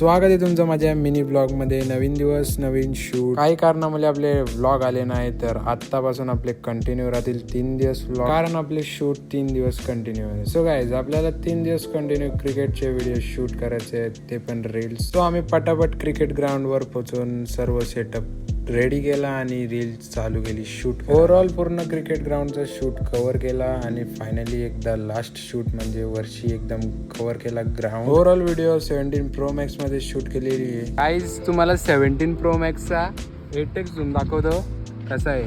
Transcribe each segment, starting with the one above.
स्वागत आहे तुमचं माझ्या मिनी ब्लॉग मध्ये. नवीन दिवस नवीन शूट. काही कारणामुळे आपले व्लॉग आले नाही, तर आतापासून आपले कंटिन्यू राहतील 3 दिवस व्लॉग, कारण आपले शूट 3 दिवस कंटिन्यू आहे. सो गाईज, आपल्याला 3 दिवस कंटिन्यू क्रिकेटचे व्हिडिओ शूट करायचे आहेत, ते पण रील्स. सो आम्ही पटापट क्रिकेट ग्राउंड वर पोहोचून सर्व सेटअप रेडी केला आणि रील्स चालू केली शूट. ओव्हरऑल पूर्ण क्रिकेट ग्राउंडचा शूट कव्हर केला आणि फायनली एकदा लास्ट शूट म्हणजे वर्षी एकदम कव्हर केला ground. Overall video 17 Pro Max मध्ये शूट केलेली आहे. गाईज, तुम्हाला 17 Pro Max चा 8x झूम दाखवतो कसा आहे.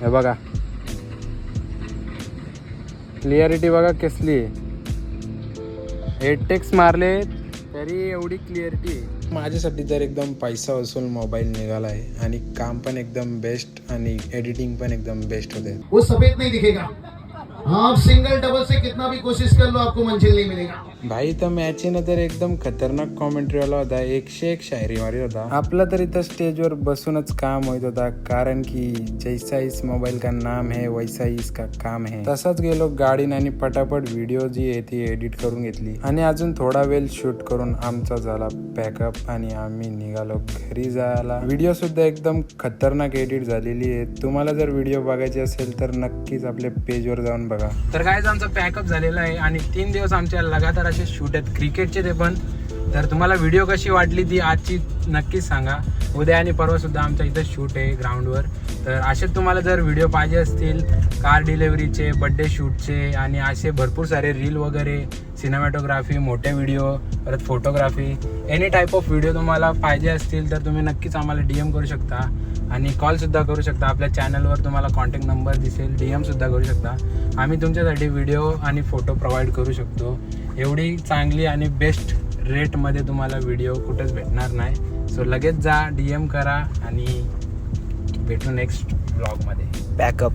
हे बघा, क्लिअरिटी बघा कसली आहे. 8x मारले तरी एवढी क्लिअरिटी आहे. माझ्यासाठी तर एकदम पैसा वसूल मोबाईल निघाला आहे आणि काम पण एकदम बेस्ट आणि एडिटिंग पण एकदम बेस्ट होते. वो सफेद नहीं दिखेगा, आप सिंगल डबल से कितना भी कोशिश कर लो आपको मंजिल नहीं मिलेगा. भाई तर मॅच ना तर एकदम खतरनाक कॉमेंट्री वाला होता. 101 शायरी मारी होता. आपला तरी तर स्टेजवर बसूनच काम होत होता, कारण की जैसा इस मोबाईल का नाम है वैसा ही इसका काम है. तसाच गेलो गाडीने आणि पटापट व्हिडिओ जी आहे ती एडिट करून घेतली आणि अजून थोडा वेळ शूट करून आमचा झाला पॅकअप आणि आम्ही निघालो घरी जायला. व्हिडिओ सुद्धा एकदम खतरनाक एडिट झालेली आहे. तुम्हाला जर व्हिडिओ बघायची असेल तर नक्कीच आपल्या पेजवर जाऊन बघा. तर काय, आमचा पॅकअप झालेला आहे आणि 3 दिवस आमच्या लगातार असे शूट आहेत क्रिकेटचे ते पण. तर तुम्हाला व्हिडिओ कशी वाटली ती आजची नक्कीच सांगा. उद्या आणि परवा सुद्धा आमच्या इथं शूट आहे ग्राउंडवर. तर असे तुम्हाला जर व्हिडिओ पाहिजे असतील कार डिलेव्हरीचे, बड्डे शूटचे आणि असे भरपूर सारे रील वगैरे, सिनेमॅटोग्राफी, मोठे व्हिडिओ, परत photography, any type of video तुम्हाला पाहिजे असतील तर तुम्ही नक्कीच आम्हाला DM करू शकता आणि कॉलसुद्धा करू शकता. आपल्या चॅनलवर तुम्हाला कॉन्टॅक्ट नंबर दिसेल, DM सुद्धा करू शकता. आम्ही तुमच्यासाठी व्हिडिओ आणि फोटो प्रोव्हाइड करू शकतो. एवढी चांगली आणि बेस्ट रेटमध्ये तुम्हाला व्हिडिओ कुठंच भेटणार नाही. सो लगेच जा, DM करा आणि भेटू नेक्स्ट ब्लॉगमध्ये. बॅकअप